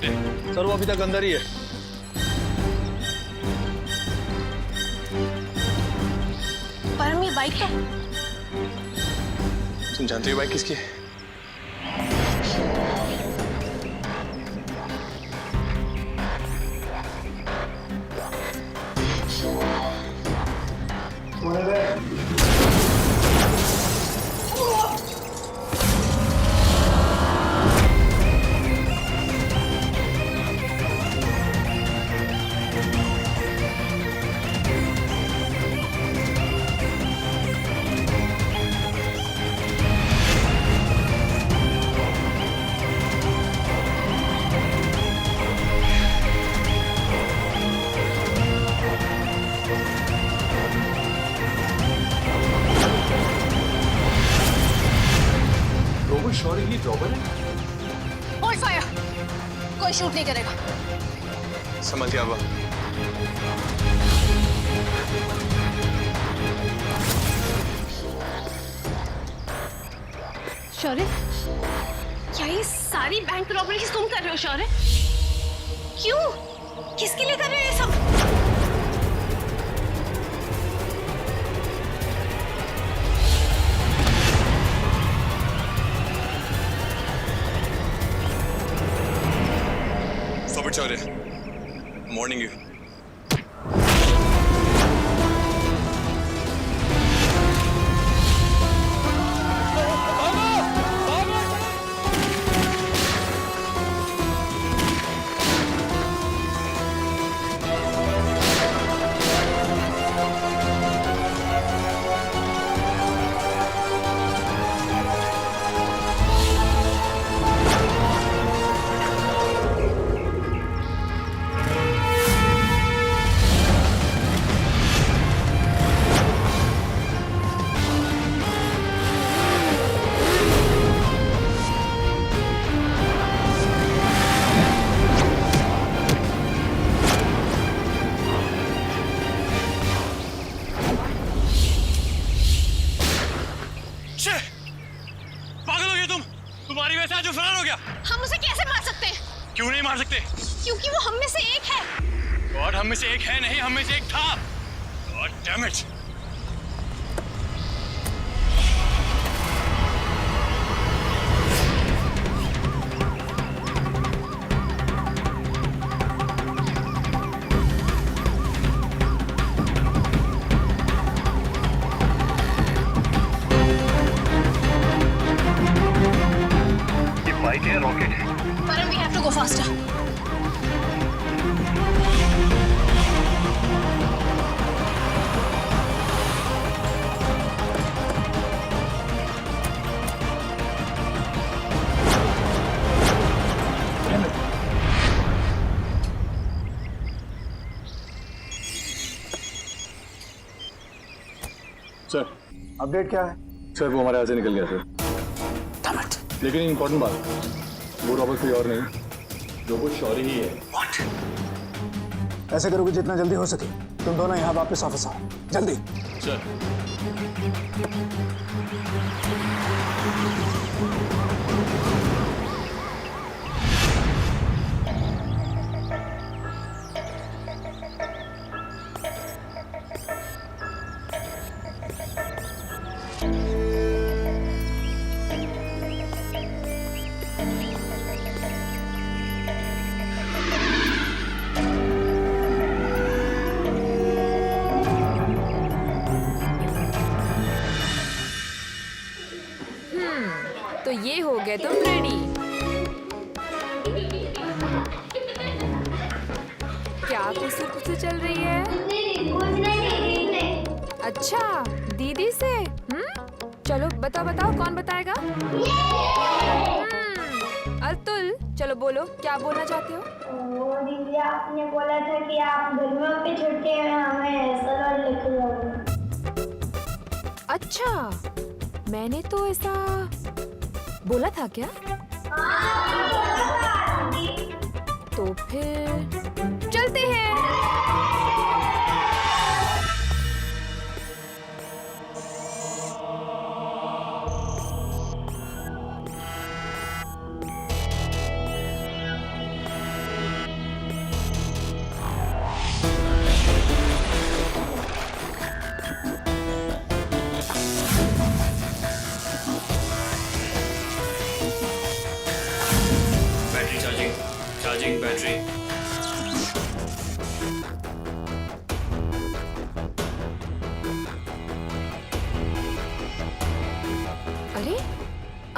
बेटे? सर वो अभी तक अंदर ही है। परम ये बाइक तो तुम जानती हो बाइक किसकी है? रोबोट शौर्य ही ड्रॉबर है। होल्ड फायर, कोई शूट नहीं करेगा। समझ गया अब। शौर्य, क्या ये सारी बैंक रॉबरी तुम कर रहे हो शौर्य? क्यों? किसके लिए कर रहे हो ये सब? Robert Shaurya, morning you. पागल हो गया तुम? तुम्हारी वजह से आज वो फरार हो गया। हम उसे कैसे मार सकते हैं? क्यों नहीं मार सकते? क्योंकि वो हम में से एक है। गॉड, हम में से एक है नहीं, हम में से एक था। God damn it. बाइक है, रॉकेट है। Param, we have to go faster. Sir update क्या है? सर वो हमारे यहाँ से निकल गया सर। लेकिन इम्पोर्टेंट बात, वो रॉबर्ट कोई और नहीं, रोबोट शौर्य ही है। What? ऐसे करो कि जितना जल्दी हो सके तुम दोनों यहाँ वापस ऑफिस आओ, जल्दी। सर तो ये हो गए तुम रेडी। क्या कुसुर कुसुर चल रही है? अच्छा, दीदी से? चलो बताओ बताओ, कौन बताएगा? अतुल, चलो बोलो, क्या बोलना चाहते हो? वो दीदी आपने बोला था कि आप गर्मियों की छुट्टी में हमें सलवार लेके जाओगे। अच्छा, मैंने तो ऐसा बोला था क्या? तो फिर चलते हैं।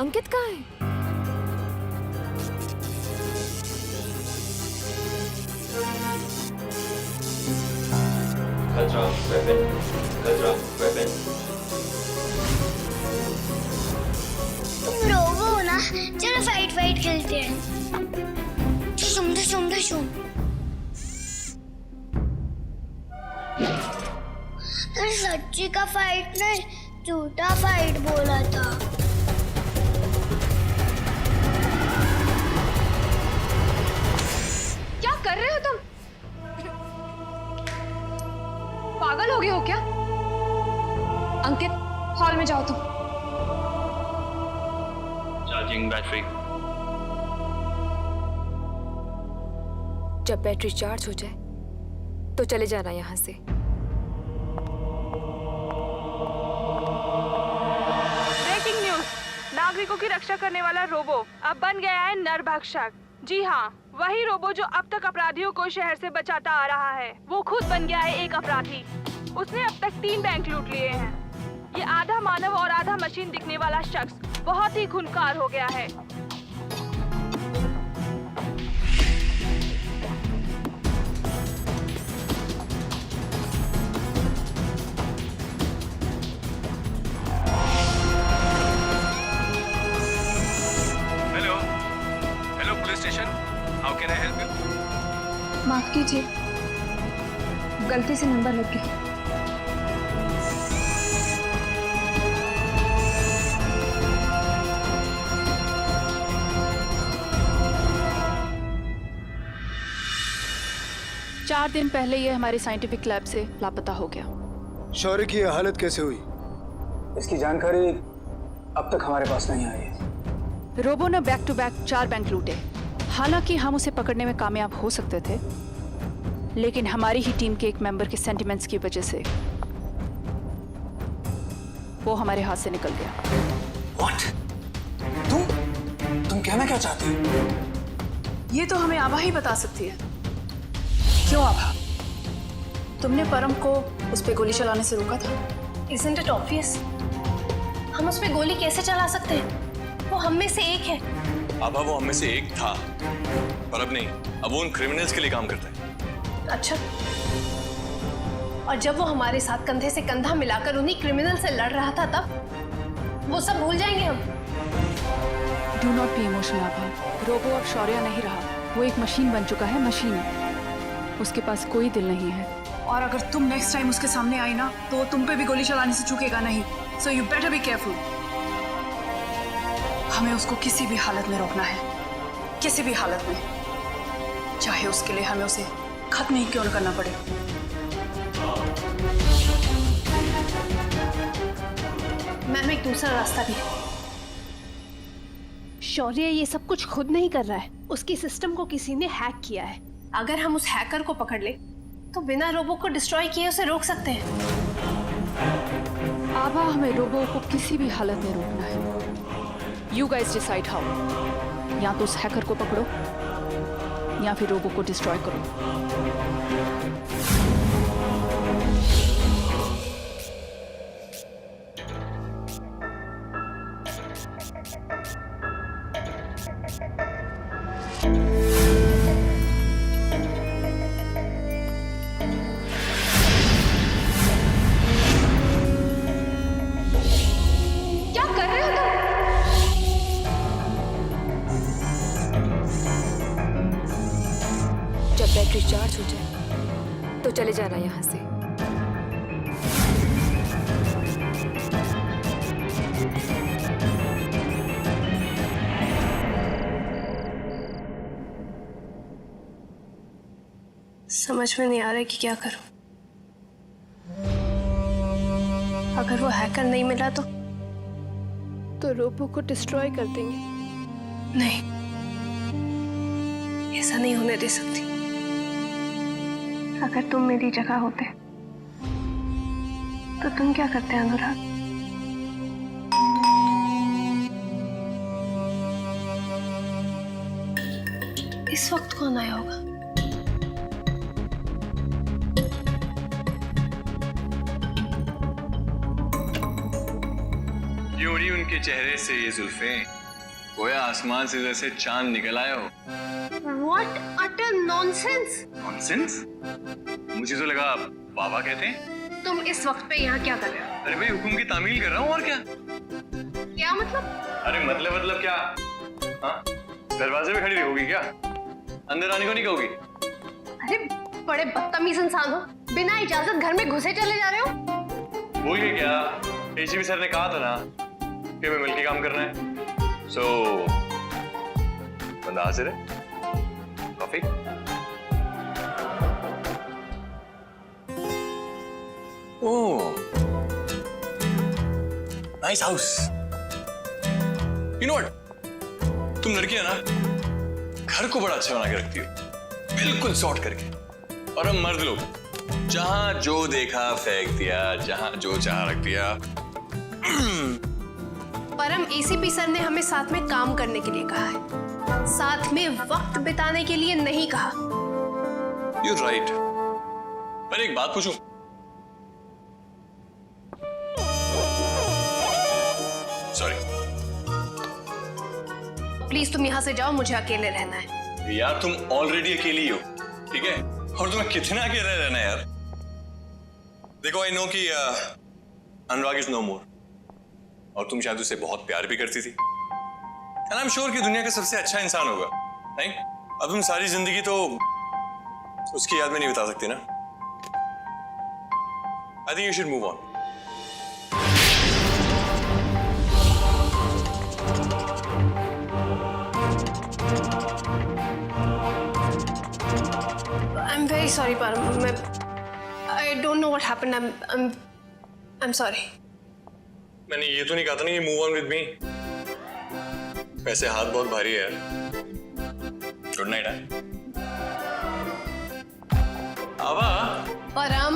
अंकित कहाँ है? खतरा वेपन, खतरा वेपन। तुम रोबो हो ना, चलो फाइट खेलते हैं। धुशुम। अरे सच्ची का फाइट नहीं, झूठा फाइट बोला था। क्या कर रहे हो तुम? पागल हो गए हो क्या? अंकित, हॉल में जाओ तुम। Charging battery. जब बैटरी चार्ज हो जाए तो चले जाना यहाँ से। ब्रेकिंग न्यूज, नागरिकों की रक्षा करने वाला रोबो अब बन गया है नरभक्षक। जी हाँ, वही रोबो जो अब तक अपराधियों को शहर से बचाता आ रहा है, वो खुद बन गया है एक अपराधी। उसने अब तक 3 बैंक लूट लिए हैं। ये आधा मानव और आधा मशीन दिखने वाला शख्स बहुत ही खूंखार हो गया है। Hello police station, how can I help you? माफ कीजिए, गलती से नंबर लग गया। चार दिन पहले ये हमारे साइंटिफिक लैब से लापता हो गया। शौर्य की यह हालत कैसे हुई, इसकी जानकारी अब तक हमारे पास नहीं आई है। रोबो ने बैक टू बैक 4 बैंक लूटे। हालांकि हम उसे पकड़ने में कामयाब हो सकते थे, लेकिन हमारी ही टीम के एक मेंबर के सेंटिमेंट्स की वजह से वो हमारे हाथ से निकल गया। What? तुम कहना क्या चाहती हो? ये तो हमें आभा ही बता सकती है। क्यों आभा? तुमने परम को उस पे गोली चलाने से रोका था। Isn't it obvious? हम उस पे गोली कैसे चला सकते हैं? वो हम में से एक है। आभा वो हम में से एक था, पर अब नहीं। अब वो उन क्रिमिनल्स के लिए काम करता है। अच्छा, और जब वो हमारे साथ कंधे से कंधा मिलाकर उन्हीं क्रिमिनल से लड़ रहा था, तब वो सब भूल जाएंगे हम। Do not be emotional Abha. Robo अब शौर्य नहीं रहा, वो एक मशीन बन चुका है। मशीन, उसके पास कोई दिल नहीं है। और अगर तुम नेक्स्ट टाइम उसके सामने आई ना, तो वो तुम पे भी गोली चलाने से चूकेगा नहीं। So you better be careful. हमें उसको किसी भी हालत में रोकना है, किसी भी हालत में, चाहे उसके लिए हमें उसे खत्म ही क्यों न करना पड़े। मैम, एक दूसरा रास्ता भी है। शौर्य ये सब कुछ खुद नहीं कर रहा है, उसकी सिस्टम को किसी ने हैक किया है। अगर हम उस हैकर को पकड़ ले तो बिना रोबो को डिस्ट्रॉय किए उसे रोक सकते हैं। आभा, हमें रोबो को किसी भी हालत में रोकना है। You guys decide how. या तो उस हैकर को पकड़ो या फिर रोबो को डिस्ट्रॉय करो। क्या कर रहे हो तुम? जब बैटरी चार्ज हो जाए तो चले जाना यहाँ से। समझ में नहीं आ रहा है कि क्या करूं। अगर वो हैकर नहीं मिला तो रोबो को डिस्ट्रॉय कर देंगे। नहीं, ऐसा नहीं होने दे सकती। अगर तुम मेरी जगह होते तो तुम क्या करते अनुराग? इस वक्त कौन आया होगा? पड़ी उनके चेहरे से ये जुल्फें, गोया आसमान से जैसे चांद निकल आया हो। What utter nonsense! नॉनसेंस? मुझे तो लगा बाबा कहते हैं। तुम इस वक्त पे यहाँ क्या कर रहे हो? अरे भाई हुक्म की तामील कर रहा हूँ और क्या? क्या मतलब? अरे मतलब क्या? हाँ? दरवाजे में खड़ी रहोगी क्या? अंदर आने को नहीं कहोगी? अरे बड़े बदतमीज इंसान हो, बिना इजाजत घर में घुसे चले जा रहे हो। बोल गए क्या? एसीपी सर ने कहा था ना कि हमें मिलके काम करना है। सो बंदा हाजिर है। Coffee? Oh, nice house. You know what? तुम लड़कियां ना घर को बड़ा अच्छा बना के रखती हो, बिल्कुल सॉर्ट करके। और हम मर्द लोग जहां जो देखा फेंक दिया, जहां जो चाह रख दिया। परम, एसीपी सर ने हमें साथ में काम करने के लिए कहा है, साथ में वक्त बिताने के लिए नहीं कहा। You're right. पर एक बात पूछूं? सॉरी। प्लीज तुम यहाँ से जाओ, मुझे अकेले रहना है। यार तुम ऑलरेडी अकेली हो, ठीक है? और तुम्हें कितना अकेले रहना है यार? देखो आई नो कि अनुराग इज नो मोर, और तुम शायद उसे बहुत प्यार भी करती थी। एंड आई एम श्योर कि दुनिया का सबसे अच्छा इंसान होगा, नहीं? अब तुम सारी जिंदगी तो उसकी याद में नहीं बिता सकती ना। I think you should move on. I'm very sorry, Param. I don't know what happened. I'm sorry. मैंने ये तो नहीं कहा था ना कि मूव ऑन विद मी। वैसे हाथ बहुत भारी है यार। Good night. आवा। परम,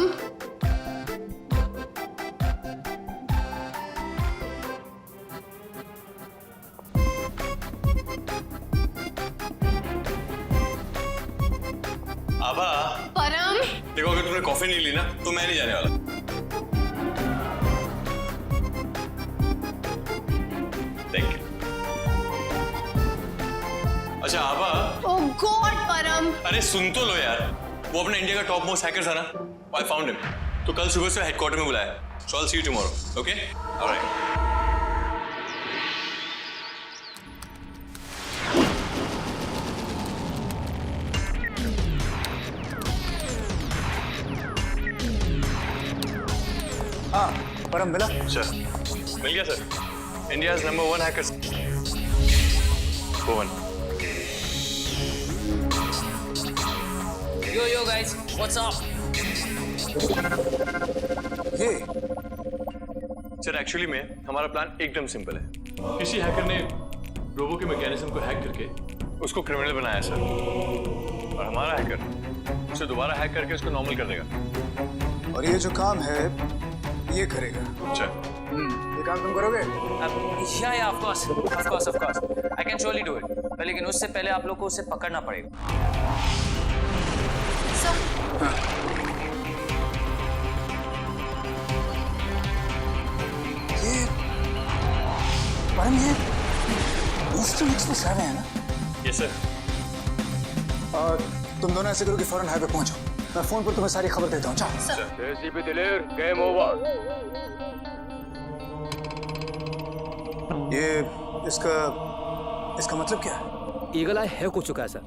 आवा। परम, देखो अगर तुमने कॉफी नहीं ली ना तो मैं नहीं जाने वाला। Thank you. अच्छा आवा। oh God, परम। अरे सुन तो लो यार, वो अपना इंडिया का टॉप मोस्ट हैकर था ना, आई फाउंड हिम। तो कल सुबह से हेडक्वार्टर में बुलाया। So I will see you tomorrow, okay? Alright. हाँ परम मिला? सर मिल गया sir. India's number 1 hacker Bhuvan. Yo guys, what's up? ये सर एक्चुअली में हमारा प्लान एकदम सिंपल है। किसी हैकर ने रोबो के मैकेनिज्म को हैक करके उसको क्रिमिनल बनाया सर, और हमारा हैकर उसे दोबारा हैक करके उसको नॉर्मल कर देगा। और ये जो काम है ये करेगा। अच्छा ये काम तुम करोगे? Yeah, of course. I can surely do it. लेकिन उससे पहले आप लोग को उसे पकड़ना पड़ेगा। ये परम, ये ईस्टर्न एक्सप्रेस हाईवे है ना? Yes sir. और तुम दोनों ऐसे करो कि फौरन हाईवे पहुंचो। मैं फोन पर तुम्हें सारी खबर देता हूँ। जाओ। एसीपी दिलेर, गेम ओवर। ये इसका मतलब क्या है? ईगल आई हैक हो चुका है सर,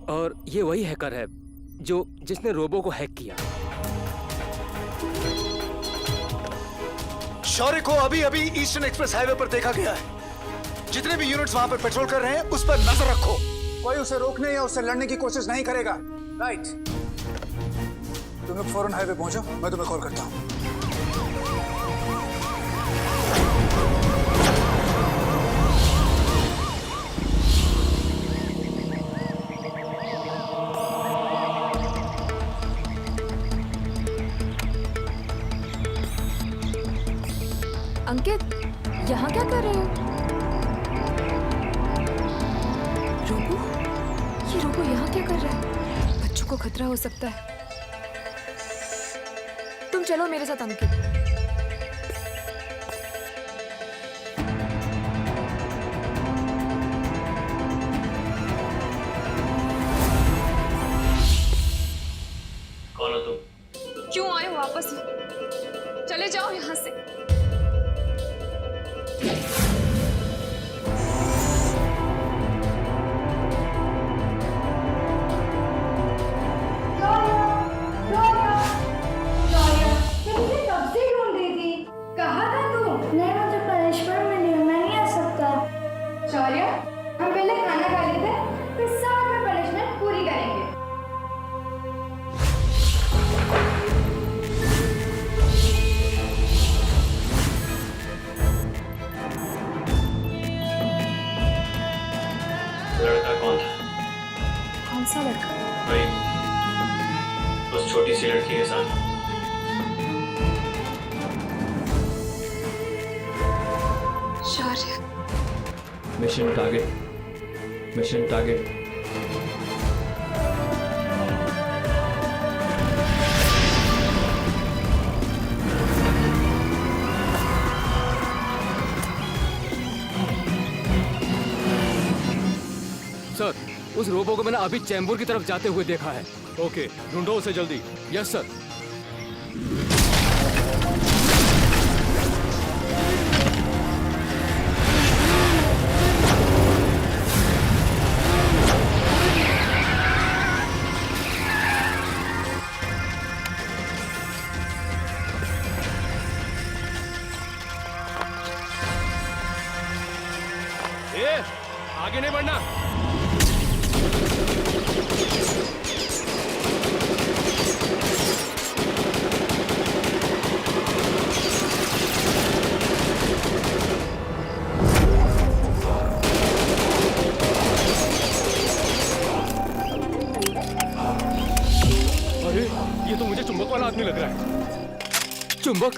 और ये वही हैकर है जिसने रोबो को हैक किया। शौर्य को अभी ईस्टर्न एक्सप्रेस हाईवे पर देखा गया है। जितने भी यूनिट्स वहां पर पेट्रोल कर रहे हैं उस पर नजर रखो। कोई उसे रोकने या उससे लड़ने की कोशिश नहीं करेगा। राइट? तुम लोग फौरन हाईवे पहुंचो, मैं तुम्हें कॉल करता हूं। अंकित, यहाँ क्या कर रहे हो? रोबो? ये रोबो यहाँ क्या कर रहा है? बच्चों को खतरा हो सकता है। तुम चलो मेरे साथ अंकित। वापस चले जाओ यहाँ से। लड़का कौन था? कौन सा लड़का? वही उस छोटी सी लड़की के साथ। Shaurya. Mission target, mission target. Sir, उस रोबो को मैंने अभी चैम्बर की तरफ जाते हुए देखा है। ओके, ढूंढो उसे जल्दी। Yes sir. आगे नहीं बढ़ना। अरे ये तो मुझे चुंबक वाला आदमी लग रहा है। चुंबक?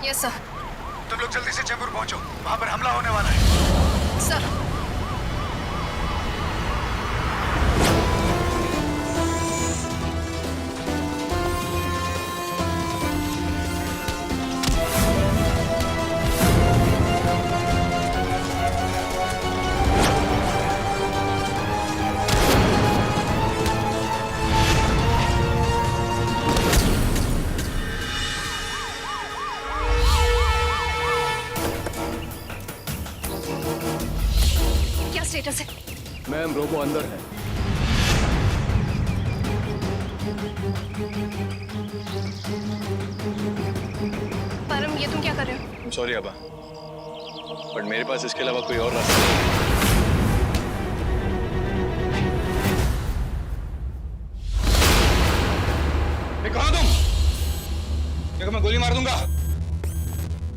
Yes sir. तुम लोग जल्दी से चेंबूर पहुंचो, वहां पर हमला होने वाला है। सर। स्टेटस है? मैम, रोबो अंदर है। परम, ये तुम क्या कर रहे हो? सॉरी अबा, बट मेरे पास इसके अलावा कोई और रास्ता नहीं। कहाँ तुम? देखो मैं गोली मार दूंगा।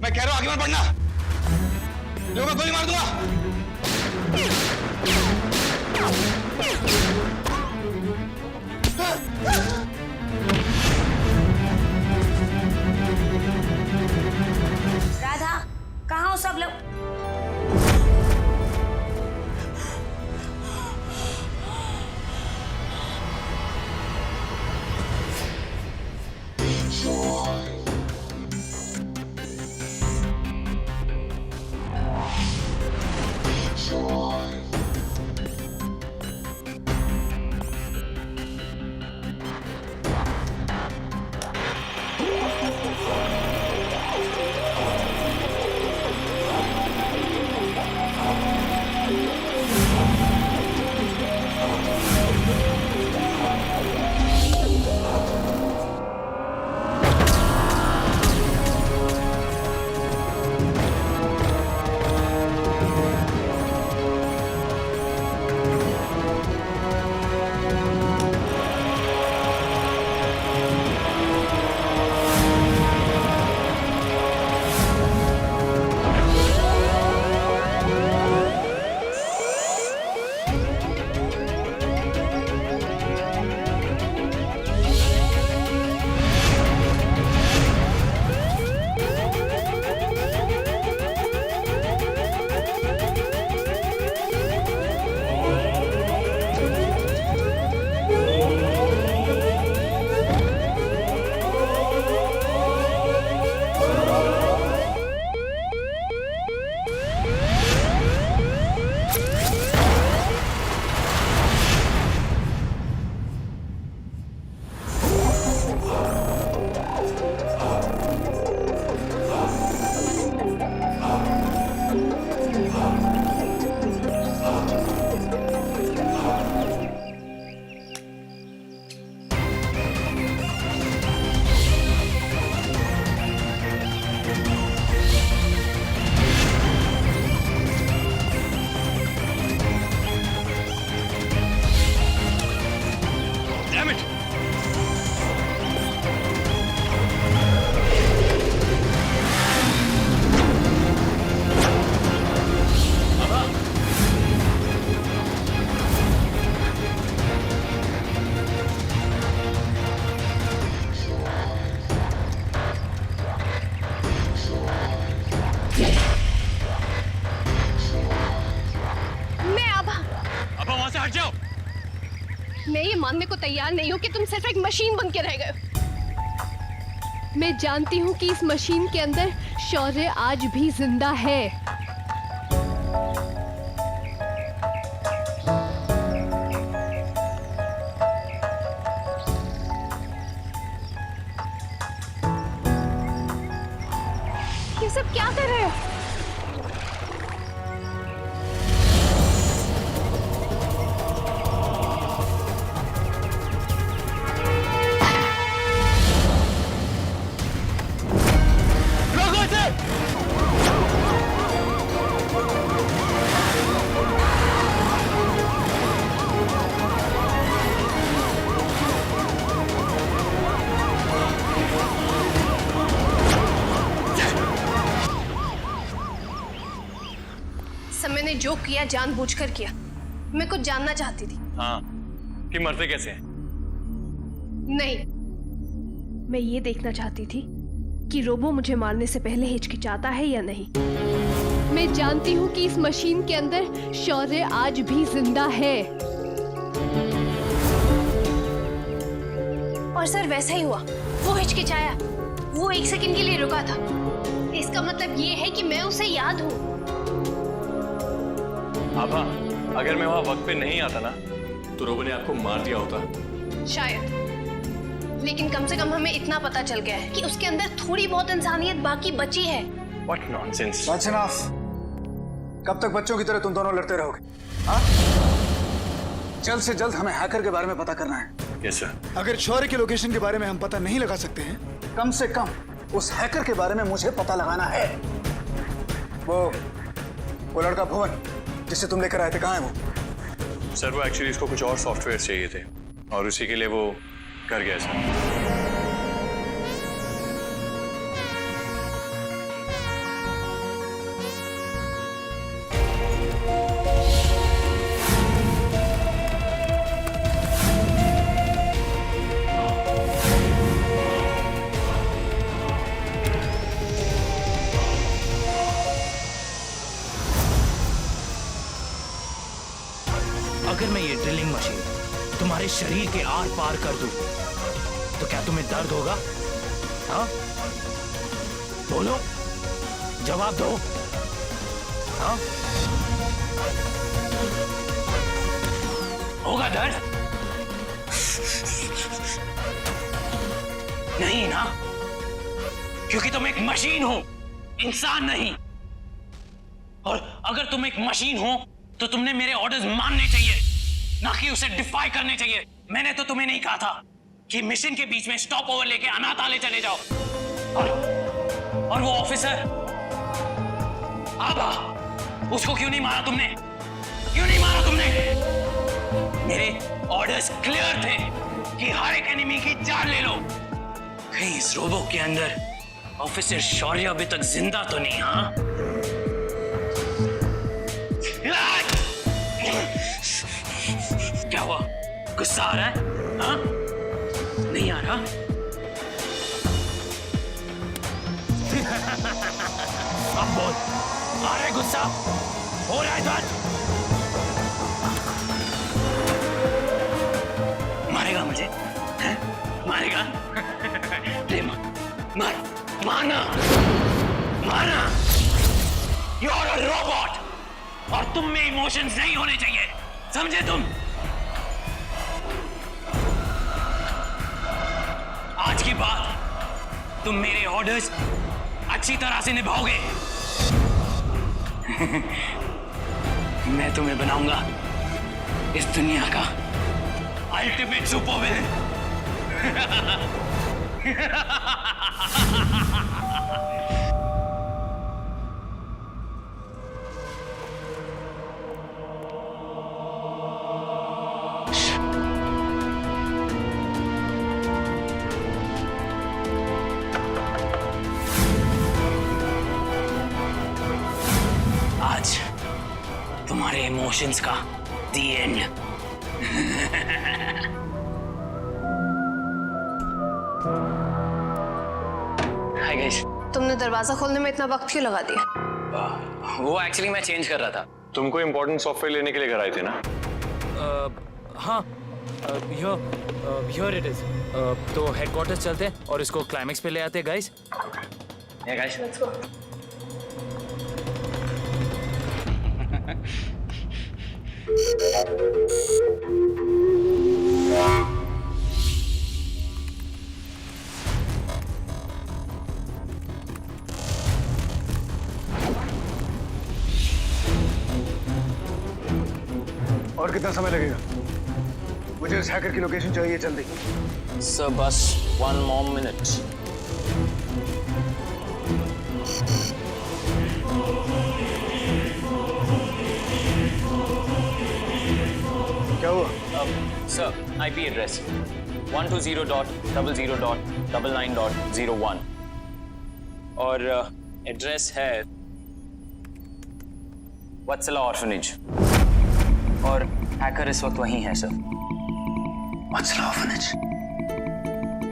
मैं कह रहा हूँ आगे मत बढ़ना। देखो मैं गोली मार दूंगा। राधा, कहाँ हो सब लोग? मैं ये मानने को तैयार नहीं हूँ कि तुम सिर्फ एक मशीन बन के रह गए हो। मैं जानती हूँ कि इस मशीन के अंदर शौर्य आज भी जिंदा है। ये सब क्या कर रहे हो? मैंने जो किया जानबूझकर किया। मैं कुछ जानना चाहती थी। हाँ, कि मरते कैसे हैं? नहीं, मैं ये देखना चाहती थी कि रोबो मुझे मारने से पहले हिचकिचाता है या नहीं। मैं जानती हूँ कि इस मशीन के अंदर शौर्य आज भी जिंदा है। और सर वैसा ही हुआ, वो हिचकिचाया, वो 1 सेकंड के लिए रुका था। इसका मतलब ये है कि मैं उसे याद हूँ। आभा, अगर मैं वहां वक्त पे नहीं आता ना, तो रोबो ने आपको मार दिया होता। शायद, लेकिन कम से कम हमें इतना पता चल गया है कि उसके अंदर थोड़ी बहुत इंसानियत बाकी बची है। What nonsense! That's enough. कब तक बच्चों की तरह तुम दोनों लड़ते रहोगे? हाँ? जल्द से जल्द हमें हैकर के बारे में पता करना है। Yes, sir. अगर शौर्य के लोकेशन के बारे में हम पता नहीं लगा सकते हैं, कम से कम उस हैकर के बारे में मुझे पता लगाना है। वो लड़का भुवन जिसे तुम लेकर आए थे, कहाँ है वो? सर, वो एक्चुअली इसको कुछ और सॉफ्टवेयर चाहिए थे और उसी के लिए वो कर गया सर। अगर मैं ये ड्रिलिंग मशीन तुम्हारे शरीर के आर पार कर दूं, तो क्या तुम्हें दर्द होगा? हाँ? बोलो, जवाब दो। हाँ? होगा दर्द? नहीं ना, क्योंकि तुम एक मशीन हो, इंसान नहीं। और अगर तुम एक मशीन हो तो तुमने मेरे ऑर्डर्स मानने चाहिए, ना कि उसे डिफाई करने चाहिए। मैंने तो तुम्हें नहीं कहा था कि मिशन के बीच में स्टॉप ओवर लेके अनाथालय चले जाओ। और वो ऑफिसर आभा, उसको क्यों नहीं मारा तुमने? क्यों नहीं मारा तुमने? मेरे ऑर्डर्स क्लियर थे कि हर एक एनिमी की जान ले लो। कहीं इस रोबो के अंदर ऑफिसर शौर्य अभी तक जिंदा तो नहीं? हाँ, क्या हुआ? गुस्सा आ रहा है? हाँ? नहीं आ रहा? अब बोल, आ रहा है गुस्सा? हो रहा है दर्द? मारेगा मुझे? हैं? मारेगा? मारना, मारना। You're a robot, और तुम में इमोशंस नहीं होने चाहिए, समझे तुम? आज के बाद तुम मेरे ऑर्डर्स अच्छी तरह से निभाओगे। मैं तुम्हें बनाऊंगा इस दुनिया का अल्टीमेट सुपर विलेन। आज तुम्हारे इमोशंस का द एंड। Hi guys. तुमने दरवाजा खोलने में इतना वक्त क्यों लगा दिया? वो एक्चुअली मैं चेंज कर रहा था। तुमको इम्पोर्टेंट सॉफ्टवेयर लेने के लिए घर आए थे ना? हाँ, हियर इट इज। तो हेडक्वार्टर्स चलते हैं और इसको क्लाइमेक्स पे ले आते हैं guys. Yeah, guys. Let's go. और कितना समय लगेगा? मुझे इस हैकर की लोकेशन चाहिए जल्दी। Sir, bus 1 more minute. क्या हुआ? Sir, IP address 120.00.99.01 और एड्रेस है वत्सला ऑर्फनेज और हैकर इस वक्त वहीं है सर। वत्सला ऑर्फनेज?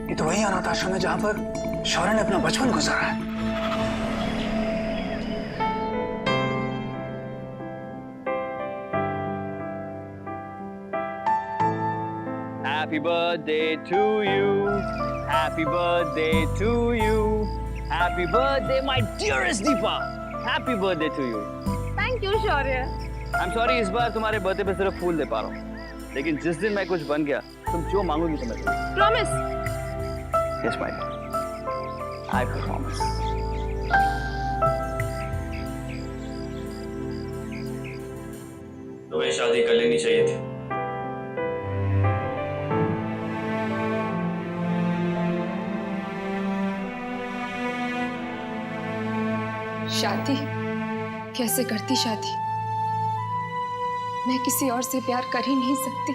ये तो वही अनाथ आश्रम है जहां पर शौर्य ने अपना बचपन गुजारा है। Happy birthday to you. Happy birthday to you. Happy birthday, my dearest Deepa. Happy birthday to you. Thank you Shaurya. I'm sorry इस बार तुम्हारे बर्थडे पे सिर्फ फूल दे पा रहा हूँ, लेकिन जिस दिन मैं कुछ बन गया तुम जो मांगोगी तो मैं दूंगा। Promise. Yes, my dear. I promise. तुम्हें शादी कर लेनी चाहिए थी। शादी? कैसे करती शादी? मैं किसी और से प्यार कर ही नहीं सकती।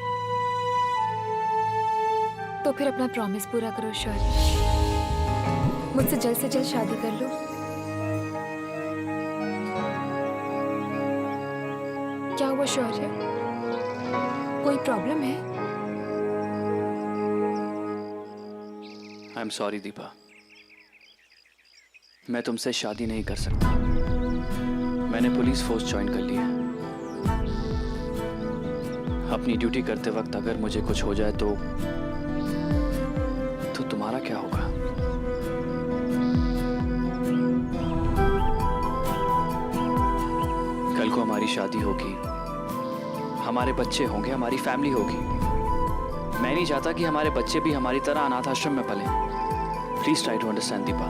तो फिर अपना प्रॉमिस पूरा करो शौर्य, मुझसे जल्द से जल्द शादी कर लो। क्या हुआ शौर्य, कोई प्रॉब्लम है? आई एम सॉरी दीपा, मैं तुमसे शादी नहीं कर सकता। मैंने पुलिस फोर्स ज्वाइन कर ली है। अपनी ड्यूटी करते वक्त अगर मुझे कुछ हो जाए तो तुम्हारा क्या होगा? कल को हमारी शादी होगी, हमारे बच्चे होंगे, हमारी फैमिली होगी। मैं नहीं चाहता कि हमारे बच्चे भी हमारी तरह अनाथ आश्रम में पलें। Please try to understand Deepa.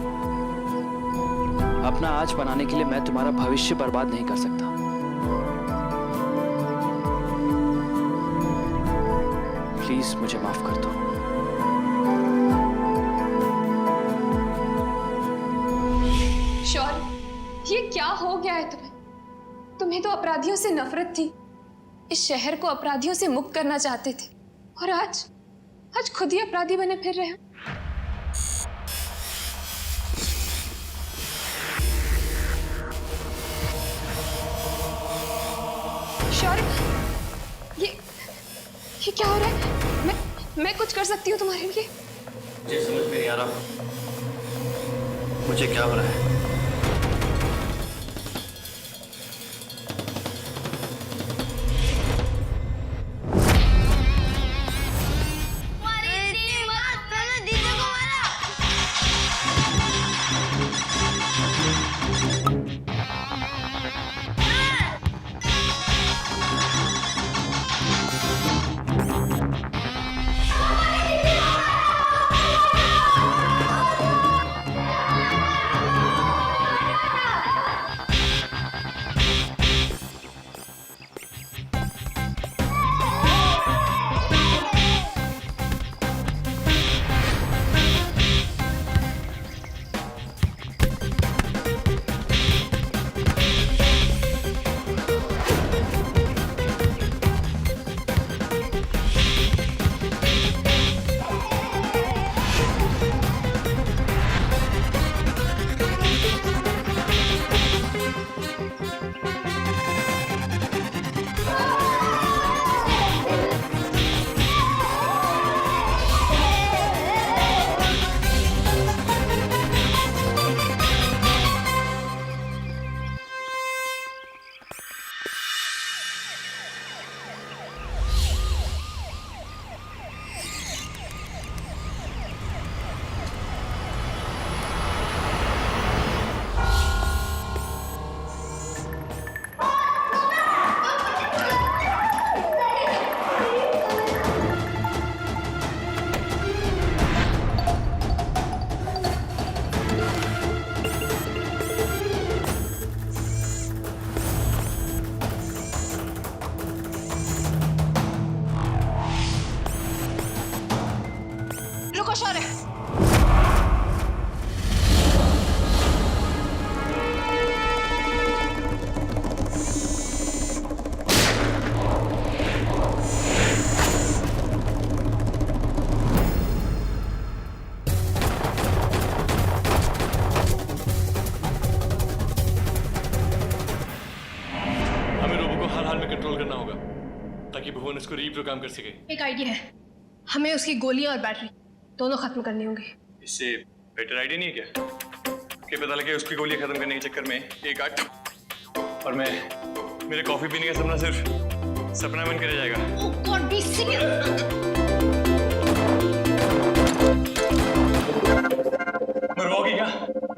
अपना आज बनाने के लिए मैं तुम्हारा भविष्य बर्बाद नहीं कर सकता। प्लीज मुझे माफ कर दो। शौर्य, ये क्या हो गया है तुम्हें? तुम्हें तो अपराधियों से नफरत थी, इस शहर को अपराधियों से मुक्त करना चाहते थे, और आज खुद ही अपराधी बने फिर रहे हो। शौर्य, ये क्या हो रहा है? मैं कुछ कर सकती हूँ तुम्हारे लिए? मुझे समझ में नहीं आ रहा मुझे क्या हो रहा है। करना होगा ताकि भुवन इसको रीप्रोग्राम कर सके। एक आइडिया है, हमें उसकी गोलियां और बैटरी दोनों खत्म करने होंगे। इससे बेटर आइडिया नहीं है क्या कि पता लगे उसकी गोलियां खत्म करने के चक्कर में एक आठ और मेरे कॉफी पीने का सपना सिर्फ सपना बन के रह जाएगा। Oh God, be serious. मरवाओगी क्या?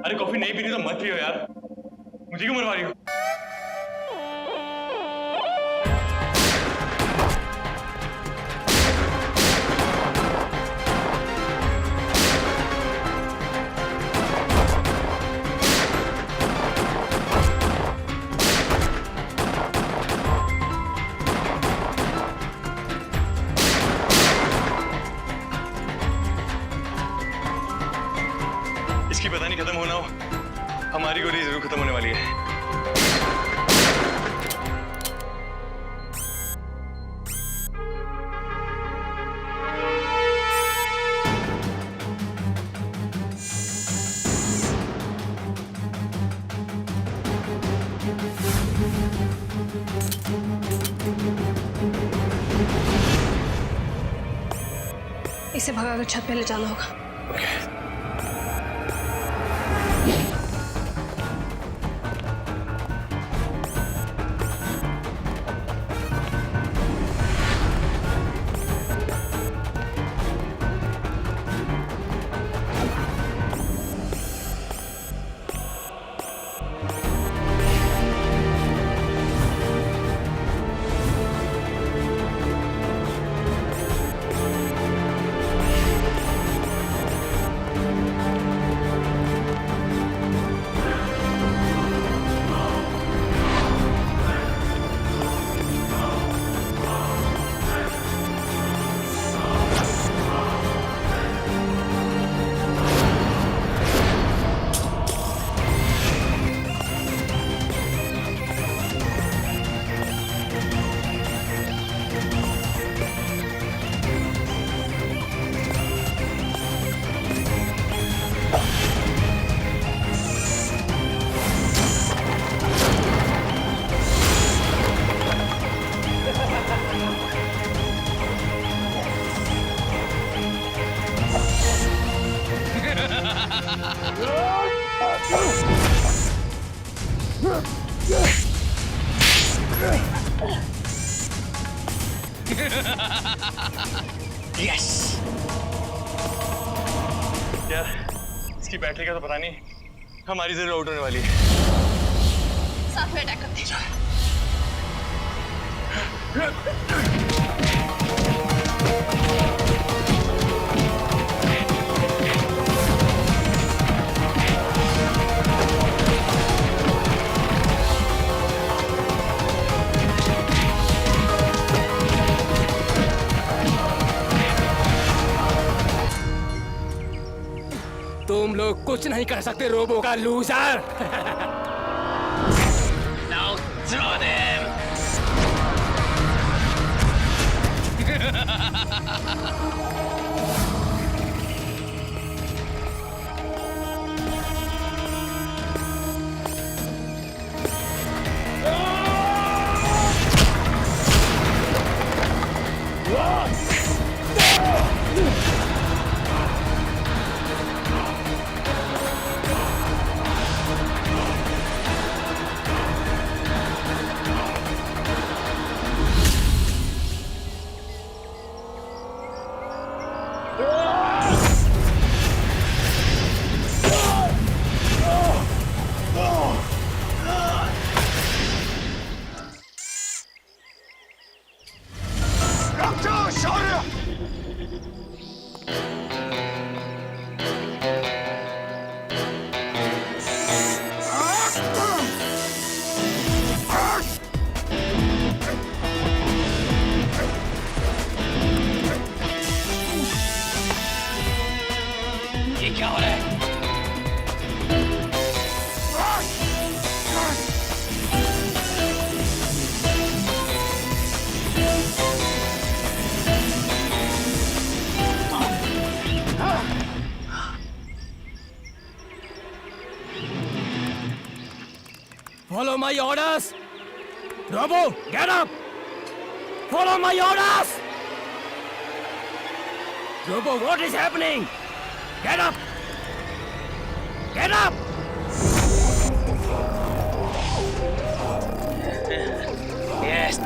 अरे कॉफी नहीं पीनी तो मत पियो यार, मुझे क्यों मरवा रही हो? इसकी पता नहीं खत्म होना हो, हमारी गोली जरूर खत्म होने वाली है। इसे भगाकर छत पे ले जाना होगा। यस यार, इसकी बैटरी का तो पता नहीं, हमारी जरूर आउट होने वाली है। साथ में अटैक करते हैं। तुम लोग कुछ नहीं कर सकते रोबो का लूजर। Now throw them. ये क्या हो रहा है? Follow my orders. Robo, get up. Follow my orders! Robo, what is happening? Get up! Get up! Yes.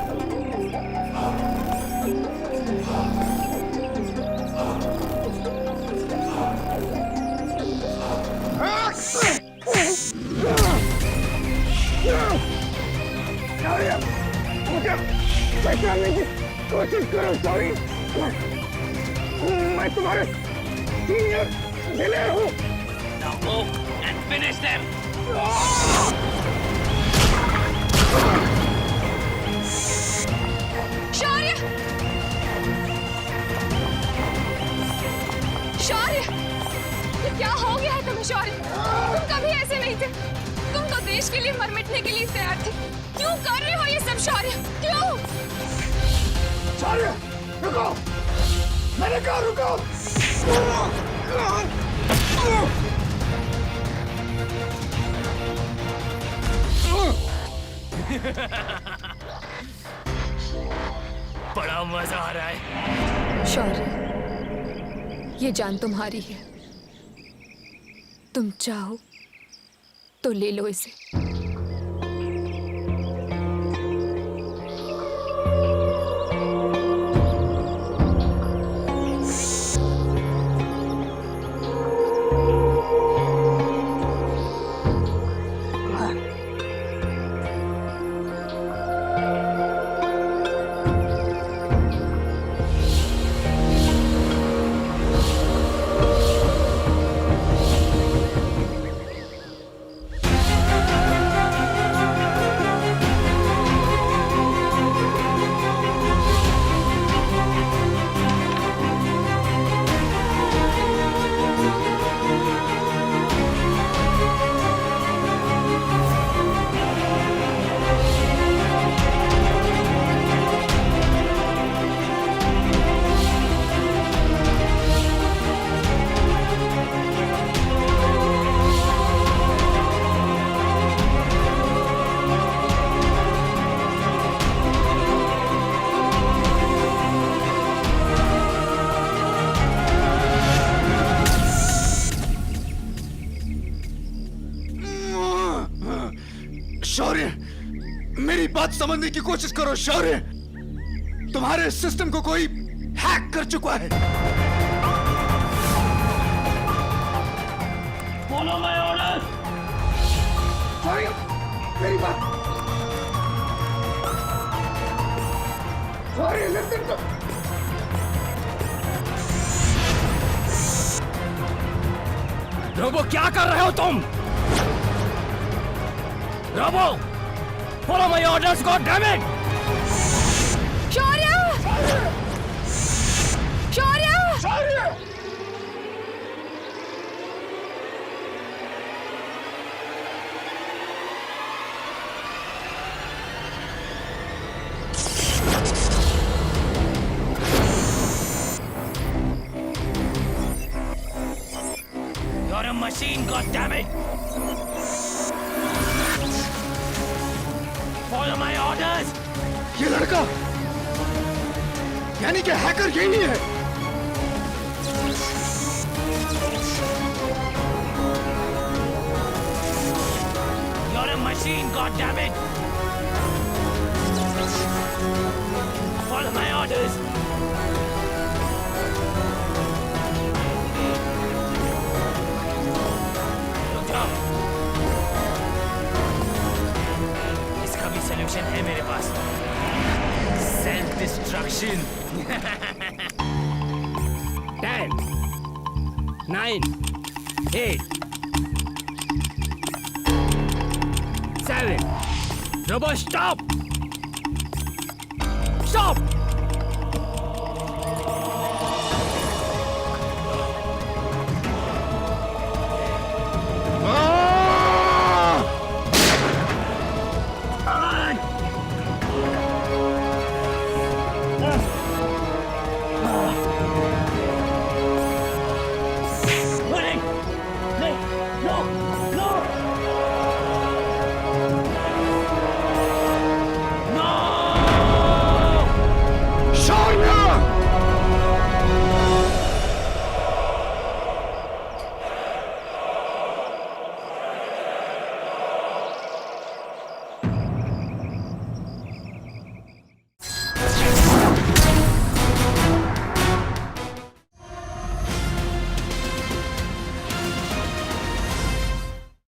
पहचानने की कोशिश करो सॉरी मैं तुम्हारे सीनियर विलेन हूँ Now go and finish them. शौर्य शौर्य ये क्या हो गया है तुम्हें शौर्य तुम कभी ऐसे नहीं थे तुम तो देश के लिए मर मिटने के लिए तैयार थे क्यों कर रहे हो ये सब शौर्य क्यों शौर्य रुको मैंने कहा रुको बड़ा मजा आ रहा है। शौर्य ये जान तुम्हारी है तुम चाहो तो ले लो इसे शौर्य मेरी बात समझने की कोशिश करो शौर्य तुम्हारे सिस्टम को कोई हैक कर चुका है Follow my orders. शौर्य मेरी बात शौर्य listen to रोबो क्या कर रहे हो तुम robo follow my orders god damn it Shaurya Shaurya You're a machine, God damn it! Follow my orders. ये लड़का यानी कि हैकर यही है You're a machine, God damn it! Follow my orders. रुक जाओ। इसका भी सॉल्यूशन है मेरे पास। Self destruction. 10 9 8 7 robo stop stop